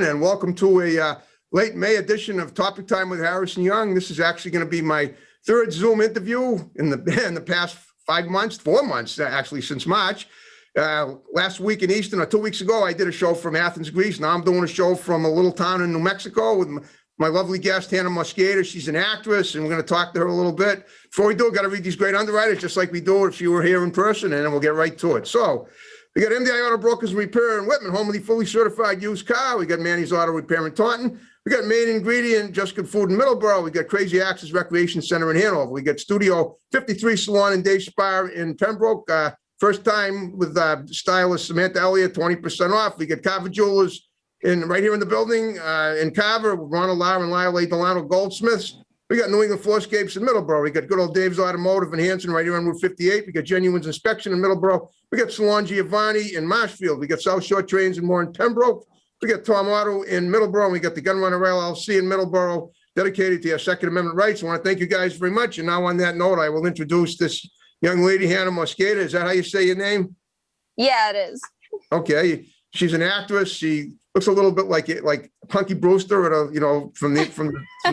everyone, and welcome to a late May edition of Topic Time with Harrison Young. This is actually going to be my third Zoom interview in the past 4 months actually, since March. Last week in Easton, or 2 weeks ago, I did a show from Athens, Greece. Now I'm doing a show from a little town in New Mexico with my lovely guest, Hannah Mosqueda. She's an actress, and we're going to talk to her a little bit. Before we do, got to read these great underwriters, just like we do if you were here in person, and then we'll get right to it. So, we got MDI Auto Brokers and Repair in Whitman, home of the fully certified used car. We got Manny's Auto Repair in Taunton. We got Main Ingredient, Just Good Food in Middleborough. We got Crazy Axes Recreation Center in Hanover. We got Studio 53 Salon and Day Spa in Pembroke. First time with stylist Samantha Elliott, 20% off. We got Carver Jewelers right here in the building in Carver, with Ronald Lara and Lyle A. Delano Goldsmiths. We got New England Floorscapes in Middleborough. We got good old Dave's Automotive in Hanson, right here on Route 58. We got Genuine's Inspection in Middleborough. We got Salon Giovanni in Marshfield. We got South Shore Trains and more in Pembroke. We got Tom Auto in Middleborough. And we got the Gun Runner LLC in Middleborough, dedicated to your Second Amendment rights. I want to thank you guys very much. And now on that note, I will introduce this young lady, Hannah Mosqueda. Is that how you say your name? Yeah, it is. Okay. She's an actress. She looks a little bit like Punky Brewster, from the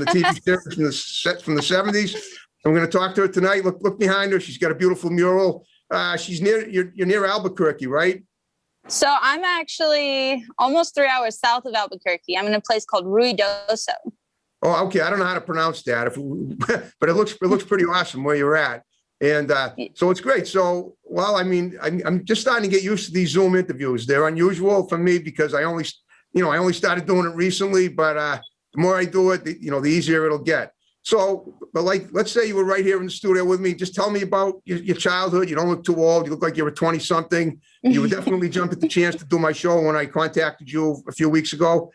TV series from the 70s. I'm going to talk to her tonight. Look behind her. She's got a beautiful mural. You're near Albuquerque, right? So I'm actually almost 3 hours south of Albuquerque. I'm in a place called Ruidoso. Oh, okay. I don't know how to pronounce that, but it looks pretty awesome where you're at. And so it's great. So, well, I mean, I'm just starting to get used to these Zoom interviews. They're unusual for me because I only started doing it recently, but the more I do it, the easier it'll get. So, but let's say you were right here in the studio with me. Just tell me about your childhood. You don't look too old. You look like you're a 20-something. You would definitely jump at the chance to do my show when I contacted you a few weeks ago.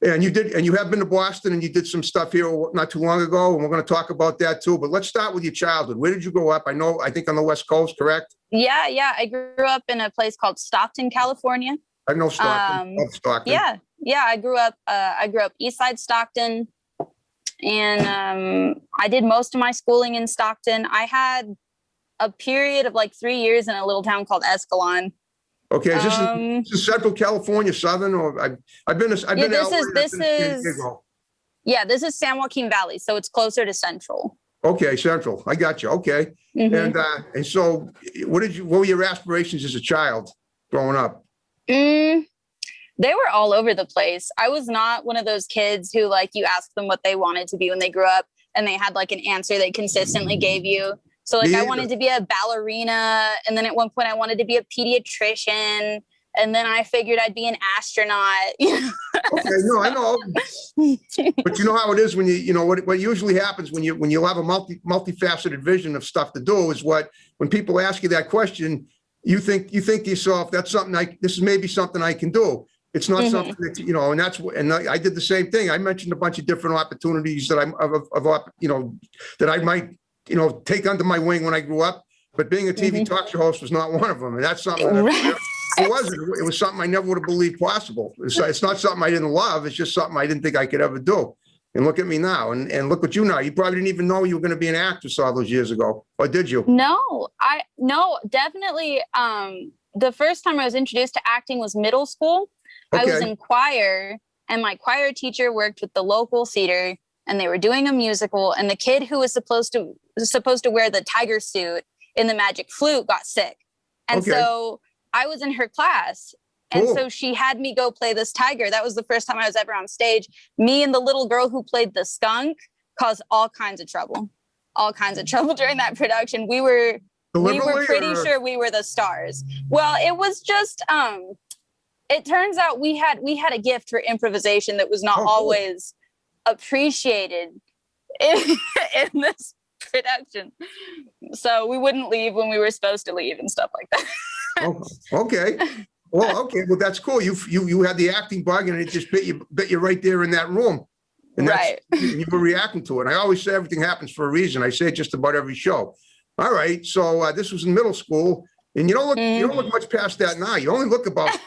And you did, and you have been to Boston, and you did some stuff here not too long ago, and we're going to talk about that too. But let's start with your childhood. Where did you grow up? I think on the West Coast, correct? Yeah. I grew up in a place called Stockton, California. I know Stockton. Love Stockton. Yeah. I grew up East Side Stockton, and I did most of my schooling in Stockton. I had a period of like 3 years in a little town called Escalon. Okay, is this Central California, Southern, or I've been. This is San Joaquin Valley, so it's closer to Central. Okay, Central. I got you. Okay, and so what were your aspirations as a child growing up? They were all over the place. I was not one of those kids who you asked them what they wanted to be when they grew up, and they had an answer they consistently gave you. So I wanted to be a ballerina. And then at one point I wanted to be a pediatrician. And then I figured I'd be an astronaut. Okay, no, I know. But you know how it is when what usually happens when you have a multifaceted vision of stuff to do is when people ask you that question, you think to yourself, that's something this is maybe something I can do. It's not something that, and I did the same thing. I mentioned a bunch of different opportunities that that I might take under my wing when I grew up, but being a TV talk show host was not one of them. And that's something it was something I never would have believed possible. It's not something I didn't love. It's just something I didn't think I could ever do. And look at me now, and look at you now. You probably didn't even know you were going to be an actress all those years ago, or did you? No, definitely. The first time I was introduced to acting was middle school. Okay. I was in choir, and my choir teacher worked with the local theater, and they were doing a musical, and the kid who was supposed to wear the tiger suit in the magic flute got sick. And so I was in her class. And so she had me go play this tiger. That was the first time I was ever on stage. Me and the little girl who played the skunk caused all kinds of trouble during that production. We were pretty sure we were the stars. Well, it was just, it turns out we had a gift for improvisation that was not always appreciated in this production, so we wouldn't leave when we were supposed to leave and stuff like that. Okay. Well, that's cool. You had the acting bug, and it just bit you right there in that room, and you were reacting to it. I always say everything happens for a reason. I say it just about every show. All right, so this was in middle school, and you don't look much past that now. You only look about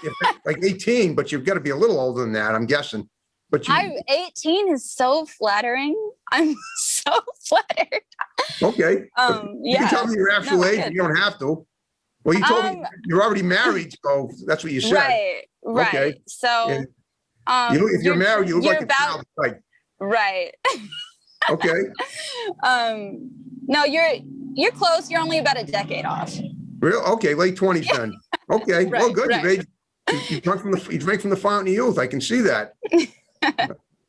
like 18, but you've got to be a little older than that, I'm guessing. But 18 is so flattering. I'm so flattered. Okay. You can tell me your actual age. You don't have to. Well, you told me you're already married, so that's what you said. Right. Okay. So If you're married, you look you're like a about child. Like, right. okay. No, you're close. You're only about a decade off. Real? Okay. Late 20s then. Okay. Well, Right, good. right. You drink from the fountain of youth. I can see that.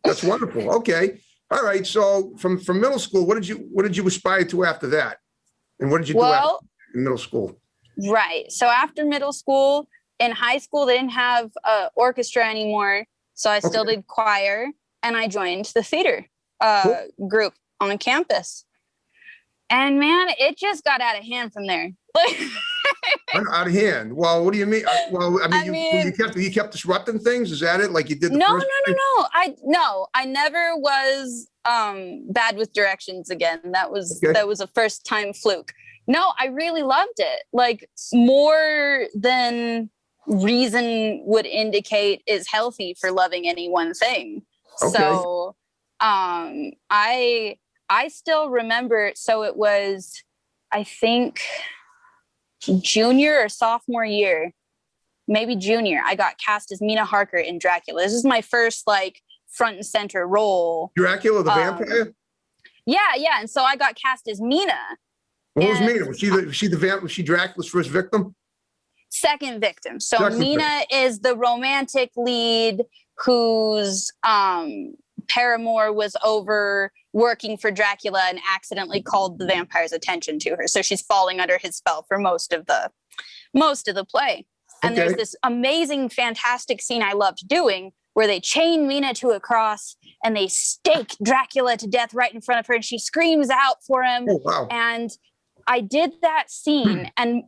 That's wonderful. Okay. All right. So from middle school, what did you aspire to after that? And what did you do after middle school? Right. So after middle school, in high school, they didn't have orchestra anymore. So I still did choir, and I joined the theater group on campus. And man, it just got out of hand from there. Out of hand. Well, what do you mean? Well, I mean, you kept disrupting things. Is that it? Like you did? No. I never was bad with directions again. That was a first time fluke. No, I really loved it. Like more than reason would indicate is healthy for loving any one thing. Okay. So I still remember, so it was, I think, junior or sophomore year, maybe junior, I got cast as Mina Harker in Dracula. This is my first like front and center role. Dracula the vampire? Yeah. And so I got cast as Mina. What was Mina? Was she Dracula's first victim? Second victim. So Mina is the romantic lead whose paramour was over working for Dracula and accidentally called the vampire's attention to her. So she's falling under his spell for most of the play. And there's this amazing, fantastic scene I loved doing where they chain Mina to a cross and they stake Dracula to death right in front of her, and she screams out for him. Oh, wow. And I did that scene, and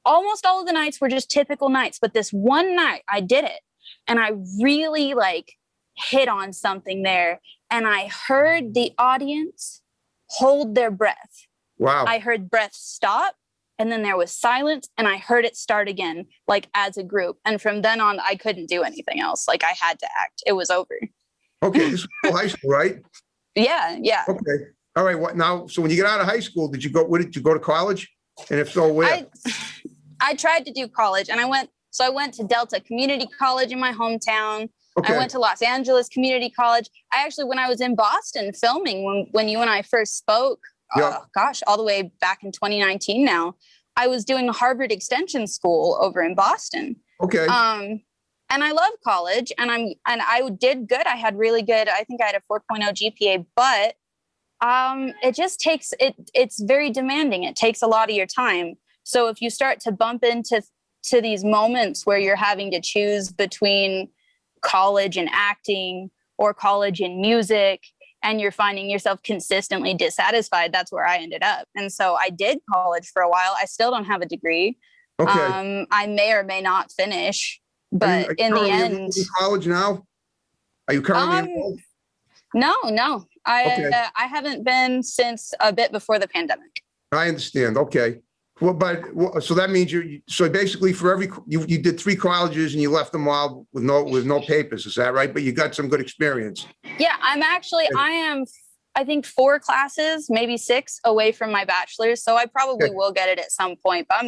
almost all of the nights were just typical nights, but this one night I did it, and I really like hit on something there, and I heard the audience hold their breath. Wow. I heard breath stop, and then there was silence, and I heard it start again, like as a group. And from then on, I couldn't do anything else. Like I had to act. It was over. Okay, this was high school, right? Yeah. Okay. All right. What now? So when you get out of high school, where did you go to college? And if so, where? I tried to do college, and I went to Delta Community College in my hometown. Okay. I went to Los Angeles Community College. When I was in Boston filming, when you and I first spoke, all the way back in 2019 now, I was doing Harvard Extension School over in Boston. Okay. And I love college, and I did good. I had really good, I think I had a 4.0 GPA, but it just takes, it's very demanding. It takes a lot of your time. So if you start to bump into these moments where you're having to choose between college and acting or college and music, and you're finding yourself consistently dissatisfied, that's where I ended up. And so I did college for a while. I still don't have a degree. Okay. I may or may not finish, but in the end, in college now? Are you currently involved? No. I haven't been since a bit before the pandemic. I understand. Okay. Well, so that means so basically you did 3 colleges and you left them all with no papers. Is that right? But you got some good experience. Yeah, I am, I think 4 classes, maybe 6 away from my bachelor's. So I probably will get it at some point, but I'm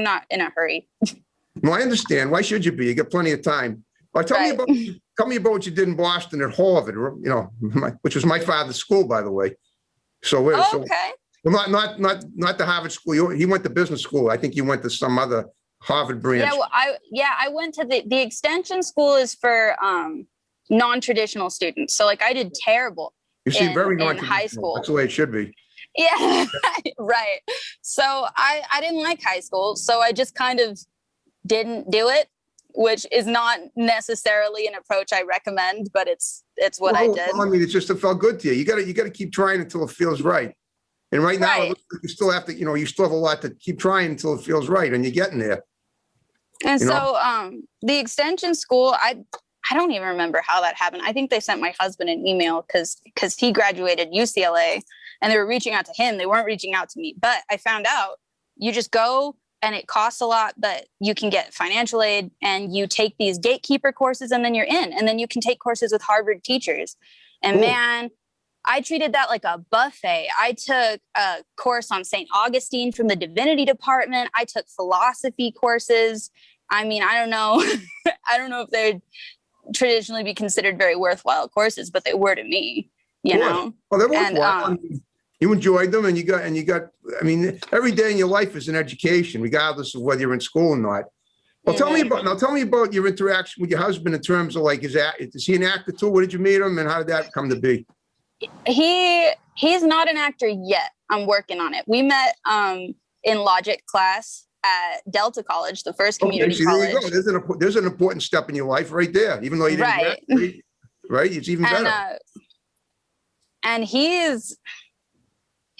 not in a hurry. No, I understand. Why should you be? You got plenty of time. Well, tell me about what you did in Boston at Harvard, which was my father's school, by the way. So okay. Well, not the Harvard school. He went to business school. I think you went to some other Harvard branch. Yeah, well, I went to the extension school is for non-traditional students. So like I did terrible. You seem very non-traditional. In high school. That's the way it should be. Yeah, right. So I didn't like high school, so I just kind of didn't do it, which is not necessarily an approach I recommend, but it's what I did. Well, I mean, it felt good to you. You got to keep trying until it feels right. And right now, it looks like you still have to, you still have a lot to keep trying until it feels right, and you're getting there. And so the extension school, I don't even remember how that happened. I think they sent my husband an email because he graduated UCLA, and they were reaching out to him. They weren't reaching out to me. But I found out you just go, and it costs a lot, but you can get financial aid, and you take these gatekeeper courses, and then you're in. And then you can take courses with Harvard teachers. And man, I treated that like a buffet. I took a course on St. Augustine from the divinity department. I took philosophy courses. I mean, I don't know. I don't know if they're traditionally be considered very worthwhile courses, but they were to me, you Of course. know. Oh, they're And worthwhile. I mean, you enjoyed them, and you got. I mean, every day in your life is an education, regardless of whether you're in school or not. Well, tell me about your interaction with your husband in terms of like, is he an actor too? Where did you meet him, and how did that come to be? He's not an actor yet. I'm working on it. We met in logic class at Delta College, the first community college. There you go. There's an important step in your life right there, even though you didn't graduate, right? It's even better. And he's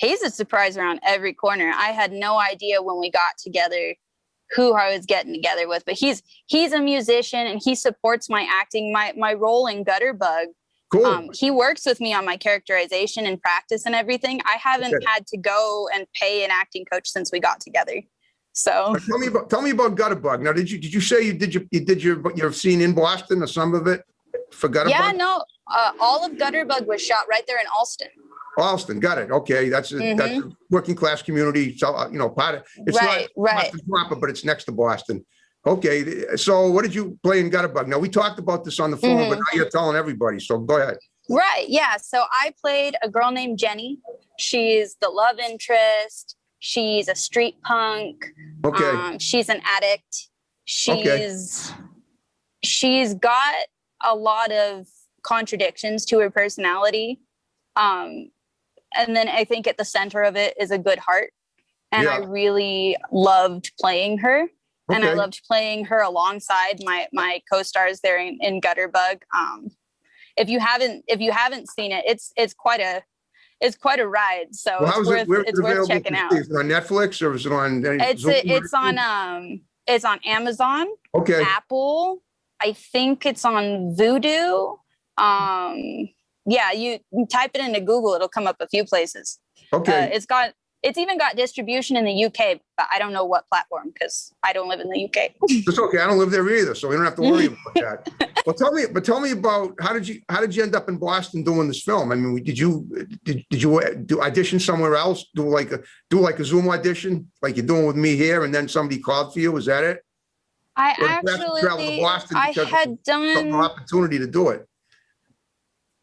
a surprise around every corner. I had no idea when we got together who I was getting together with, but he's a musician and he supports my acting, my role in Gutterbug. Cool. He works with me on my characterization and practice and everything. I haven't had to go and pay an acting coach since we got together. So tell me about Gutterbug. Now, did you say you did your scene in Boston or some of it for Gutterbug? Yeah, no, all of Gutterbug was shot right there in Alston. Alston, got it. Okay, that's a working class community. So part of it's not Boston proper, but it's next to Boston. Okay, so what did you play in Gutterbug? Now we talked about this on the phone, but now you're telling everybody. So go ahead. Right, yeah. So I played a girl named Jenny. She's the love interest. She's a street punk. Okay. She's an addict. She's got a lot of contradictions to her personality. And then I think at the center of it is a good heart. And I really loved playing her. And I loved playing her alongside my co-stars there in Gutterbug. If you haven't seen it, it's quite a ride. So it's worth checking out. Is it on Netflix or is it on? It's on Amazon. Okay. Apple. I think it's on Vudu. Yeah, you type it into Google, it'll come up a few places. Okay. It's even got distribution in the UK, but I don't know what platform because I don't live in the UK. It's okay. I don't live there either, so we don't have to worry about that. Well, tell me about how did you end up in Boston doing this film? I mean, did you do audition somewhere else? Do like a Zoom audition like you're doing with me here, and then somebody called for you? Is that it? I had done an opportunity to do it.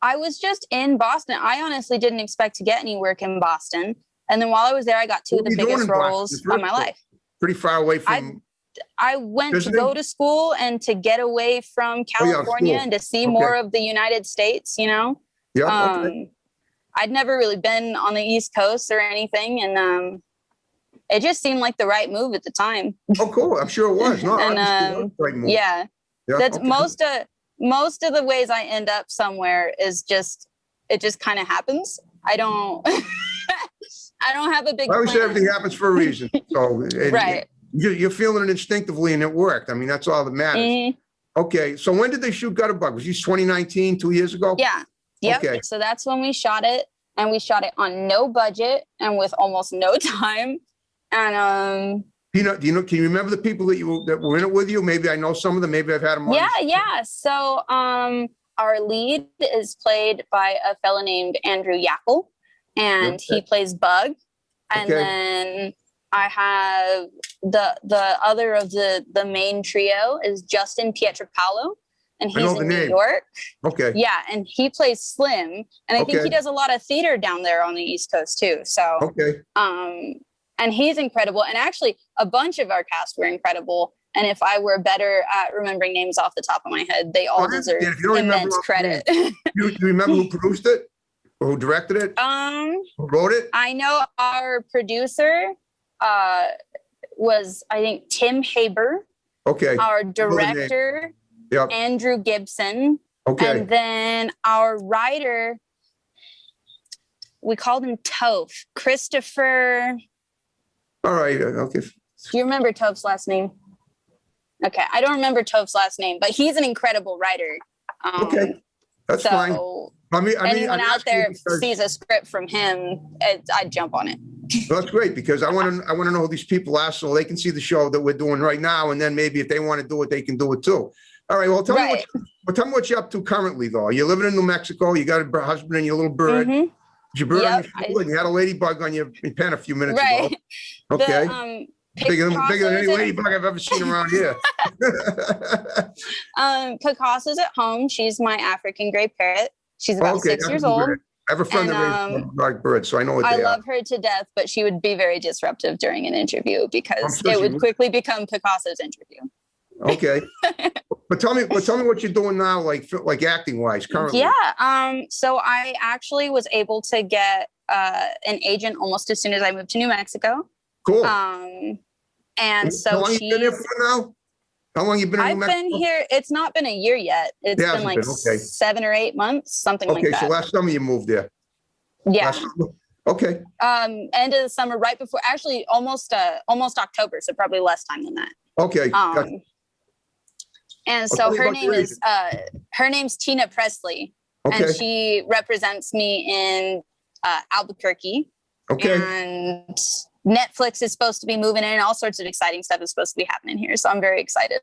I was just in Boston. I honestly didn't expect to get any work in Boston. And then while I was there, I got two of the biggest roles of my life. Pretty far away from... I went to go to school and to get away from California and to see more of the United States, you know? Yeah. I'd never really been on the East Coast or anything. And it just seemed like the right move at the time. Oh, cool. I'm sure it was. No, and, the right move. Yeah. That's most of the ways I end up somewhere is it just kind of happens. I don't have a big I always say everything happens for a reason. So right. You're feeling it instinctively and it worked. I mean, that's all that matters. Okay. So when did they shoot Gutterbug? Was this 2019, 2 years ago? Yeah. Yep. Okay. So that's when we shot it, and we shot it on no budget and with almost no time. And can you remember the people that were in it with you? Maybe I know some of them. Maybe I've had them on. Yeah. So our lead is played by a fellow named Andrew Yackel, and he plays Bug. And then I have the other of the main trio is Justin Pietropalo, and he's in New York. Okay. Yeah, and he plays Slim, and I think he does a lot of theater down there on the East Coast too. So and he's incredible. And actually, a bunch of our cast were incredible. And if I were better at remembering names off the top of my head, they all deserve immense credit. You remember who produced it or who directed it? Who wrote it? I know our producer was, I think, Tim Haber. Okay. Our director, Andrew Gibson. Okay. And then our writer, we called him Toph, Christopher. All right. Okay. Do you remember Toph's last name? Okay. I don't remember Toph's last name, but he's an incredible writer. Okay. That's fine. Anyone out there sees a script from him, I'd jump on it. Well, that's great, because I want to know who these people are so they can see the show that we're doing right now. And then maybe if they want to do it, they can do it too. All right. Well, tell me what you're up to currently, though. You're living in New Mexico. You got a husband and your little bird. Your bird on your shoulder, and you had a ladybug on your pen a few minutes ago. Okay. Bigger than any Picasso's ladybug I've ever seen around here. Picasso's at home. She's my African gray parrot. She's about Okay, 6 that's years a good old. bird. I have a friend And that raises black birds, so I know what I they are. love her to death, but she would be very disruptive during an interview I'm because sure it she would would. quickly become Picasso's interview. Okay. But tell me what you're doing now, like acting wise currently. Yeah. So I actually was able to get an agent almost as soon as I moved to New Mexico. Cool. And How so long you been there for now? How long you been in New I've Mexico? been here. It's not been a year yet. It's It been hasn't like been, okay. 7 or 8 months, something like Okay, that. so last summer you moved there. Yeah. Last summer? Okay. End of the summer, right before, actually almost October. So probably less time than that. Okay. Gotcha. And Well, tell so me her about name your is, her name's Tina Presley. Okay. And she represents me in Albuquerque. Okay. And Netflix is supposed to be moving in, and all sorts of exciting stuff is supposed to be happening here. So I'm very excited.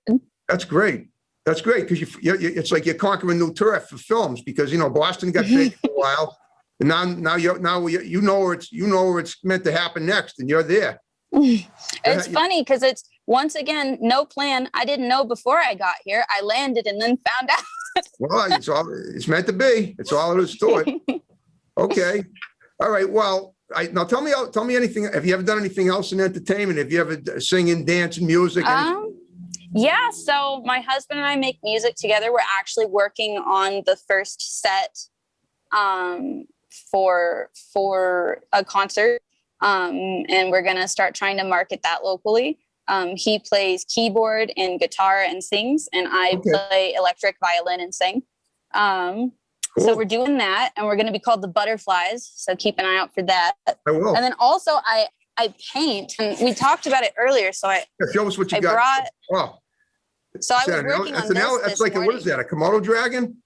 That's great. That's great because it's like you're conquering new turf for films because Boston got big for a while, and now you know where it's meant to happen next, and you're there. It's funny because it's once again no plan. I didn't know before I got here. I landed and then found out. Well, it's meant to be. It's all it is to it. Okay. All right. Well, now tell me anything. Have you ever done anything else in entertainment? Have you ever singing, dancing, music? Yeah. So my husband and I make music together. We're actually working on the first set for a concert. And we're going to start trying to market that locally. He plays keyboard and guitar and sings, and I play electric violin and sing. Cool. So we're doing that, and we're going to be called the Butterflies. So keep an eye out for that. I will. And then also I paint, and we talked about it earlier. So show us what you got. So I was working on this. That's like what is that? A Komodo dragon?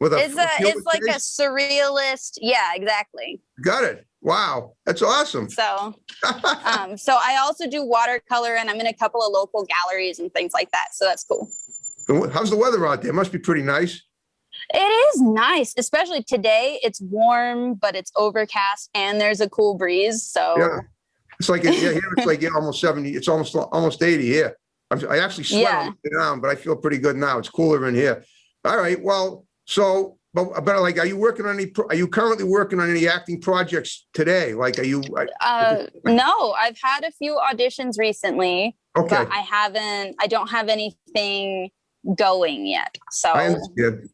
It's like a surrealist. Yeah, exactly. Got it. Wow, that's awesome. So, so I also do watercolor, and I'm in a couple of local galleries and things like that. So that's cool. How's the weather out there? It must be pretty nice. It is nice, especially today. It's warm, but it's overcast, and there's a cool breeze. So yeah, it's like here it's like almost 70. It's almost 80 here. I actually sweat down, but I feel pretty good now. It's cooler in here. All right. Well, so. But like, are you currently working on any acting projects today? Like, are you? No, I've had a few auditions recently, but I don't have anything going yet. So I understand.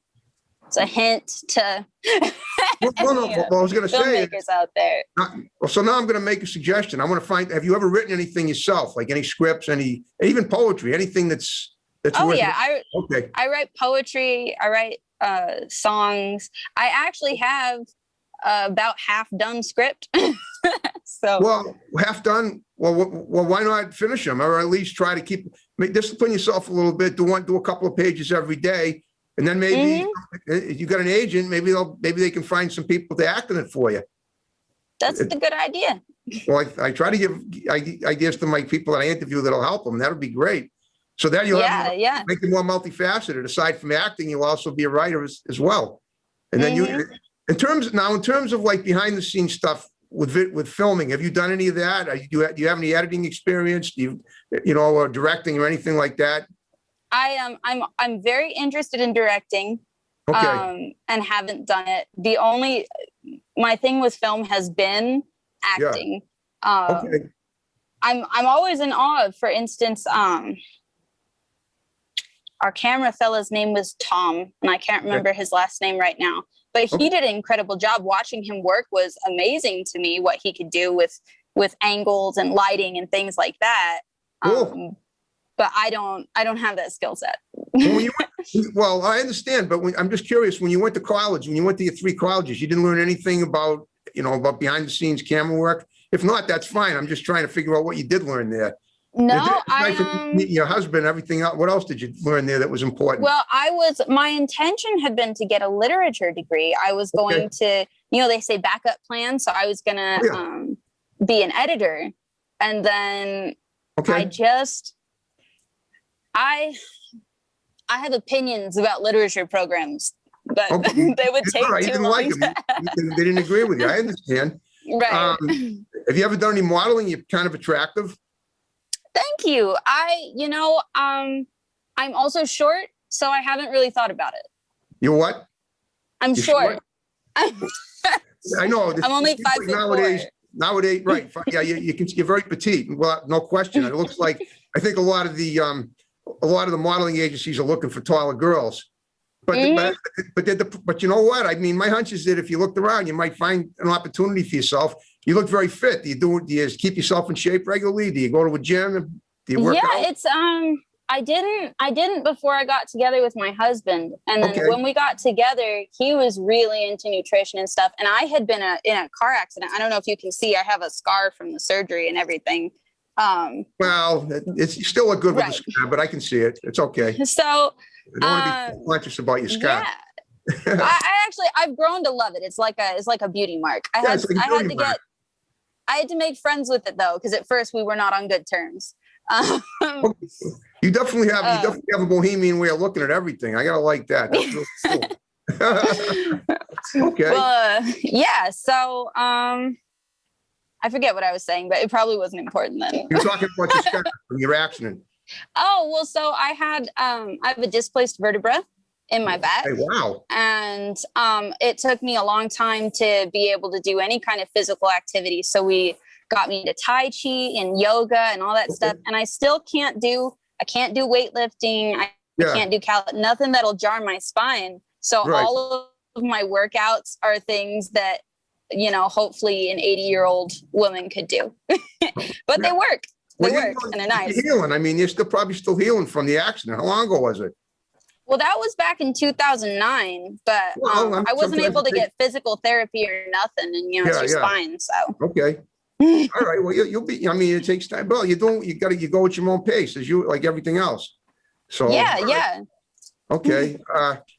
It's a hint to well, I was going to say, filmmakers out there. So now I'm going to make a suggestion. I want to find. Have you ever written anything yourself? Like any scripts, even poetry, anything that's worth yeah, it? I write poetry. I write songs. I actually have about half done script. So well, half done. Well, why not finish them, or at least try to discipline yourself a little bit. Do a couple of pages every day, and then maybe you got an agent. Maybe they can find some people to act in it for you. That's a good idea. Well, I try to give ideas to my people that I interview that'll help them. That would be great. So then you'll make it more multifaceted. Aside from acting, you'll also be a writer as well. And then in terms of like behind the scenes stuff with filming, have you done any of that? Do you have any editing experience? Do you or directing or anything like that? I'm very interested in directing. Okay. And haven't done it. My thing with film has been acting. Yeah. Okay. I'm always in awe of, for instance, our camera fella's name was Tom, and I can't remember his last name right now, but he did an incredible job. Watching him work was amazing to me, what he could do with angles and lighting and things like that. Cool. But I don't have that skill set. Well, I understand, but I'm just curious, when you went to college, when you went to your 3 colleges, you didn't learn anything about behind the scenes camera work? If not, that's fine. I'm just trying to figure out what you did learn there. No, meeting your husband, everything else. What else did you learn there that was important? Well, my intention had been to get a literature degree. I was going to, they say backup plan. So I was going to be an editor. And then I have opinions about literature programs, but they would take too long. They didn't agree with you. I understand. Right. Have you ever done any modeling? You're kind of attractive. Thank you. I'm also short, so I haven't really thought about it. You're what? I'm You're short. I know. I'm only 5'4". Nowadays, right? Yeah, you're very petite. Well, no question. It looks like I think a lot of the modeling agencies are looking for taller girls. But but you know what? I mean, my hunch is that if you looked around, you might find an opportunity for yourself. You look very fit. Do you keep yourself in shape regularly? Do you go to a gym? Do you work out? It's I didn't before I got together with my husband. And then when we got together, he was really into nutrition and stuff. And I had been in a car accident. I don't know if you can see, I have a scar from the surgery and everything. Well, you still look good with the scar, but I can see it. It's okay. So I don't want to be conscious about your scar. Yeah. I've grown to love it. It's like a beauty mark. I had to make friends with it though, because at first we were not on good terms. You definitely have a bohemian way of looking at everything. I gotta like that. That's really cool. Okay. Well, yeah. So I forget what I was saying, but it probably wasn't important then. You're talking about your scar from your accident. Oh, well, so I have a displaced vertebra in my back. Hey, wow. And it took me a long time to be able to do any kind of physical activity. So we got me to Tai Chi and yoga and all that stuff. And I still can't do weightlifting. I can't do nothing that'll jar my spine. So all of my workouts are things that, hopefully an 80-year-old woman could do, but they work. They work and they're nice. You're healing. I mean, you're probably still healing from the accident. How long ago was it? Well, that was back in 2009, but I wasn't able to get physical therapy or nothing. And, it's your spine. So. Okay. All right. Well, you'll be, it takes time. Well, you go at your own pace as you, like everything else. So. Yeah. Okay.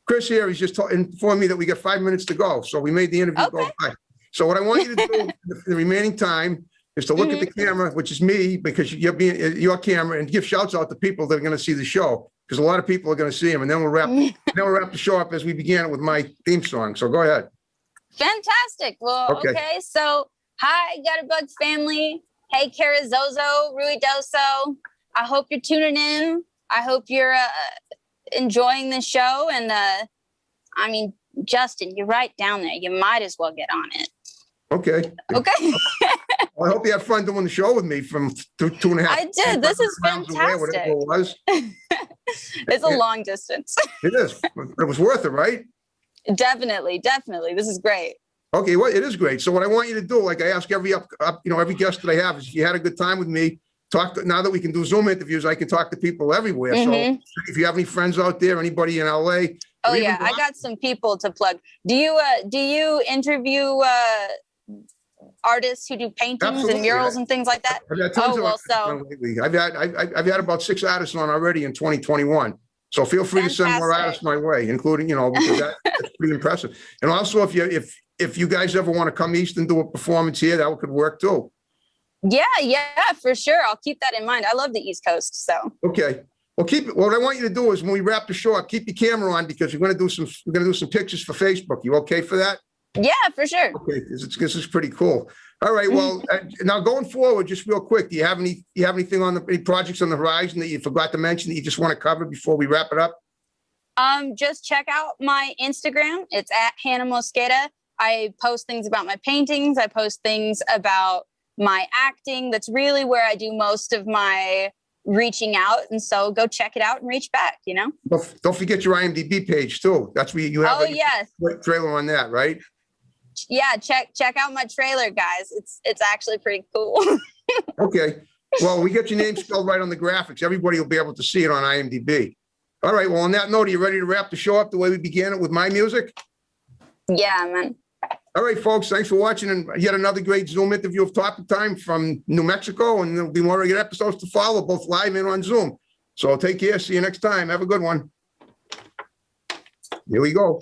Chris here, he's just informed me that we got 5 minutes to go. So we made the interview go by. So what I want you to do the remaining time is to look at the camera, which is me, because you're being your camera, and give shouts out to people that are going to see the show, because a lot of people are going to see them. And then we'll wrap the show up as we began with my theme song. So go ahead. Fantastic. Well, okay. So hi, Gutterbug family. Hey, Carazozo, Ruidoso. I hope you're tuning in. I hope you're enjoying the show. And I mean, Justin, you're right down there. You might as well get on it. Okay. Well, I hope you had fun doing the show with me from 2.5. I did. This is fantastic. Away, whatever it was. It's a long distance. It is. It was worth it, right? Definitely. This is great. Okay, well, it is great. So what I want you to do, like I ask every guest that I have, is if you had a good time with me, now that we can do Zoom interviews, I can talk to people everywhere. So if you have any friends out there, anybody in LA. Oh yeah, I got some people to plug. Do you interview artists who do paintings and murals and things like that? I've had tons of lately. I've had about 6 artists on already in 2021. So feel free to send more artists my way, including, because that's pretty impressive. And also if you guys ever want to come east and do a performance here, that could work too. Yeah, for sure. I'll keep that in mind. I love the East Coast. So. Okay. Well, what I want you to do is when we wrap the show up, keep your camera on, because we're going to do some pictures for Facebook. You okay for that? Yeah, for sure. Okay, this is pretty cool. All right. Well, now going forward, just real quick, do you have anything any projects on the horizon that you forgot to mention that you just want to cover before we wrap it up? Just check out my Instagram. It's at Hannah Mosqueda. I post things about my paintings. I post things about my acting. That's really where I do most of my reaching out. And so go check it out and reach back, Don't forget your IMDb page too. That's where you have a trailer on that, right? Yeah, check out my trailer, guys. It's actually pretty cool. Okay. Well, we get your name spelled right on the graphics. Everybody will be able to see it on IMDb. All right. Well, on that note, are you ready to wrap the show up the way we began it with my music? Yeah, man. All right, folks. Thanks for watching, and yet another great Zoom interview of Topic Time from New Mexico. And there'll be more regular episodes to follow, both live and on Zoom. So take care. See you next time. Have a good one. Here we go.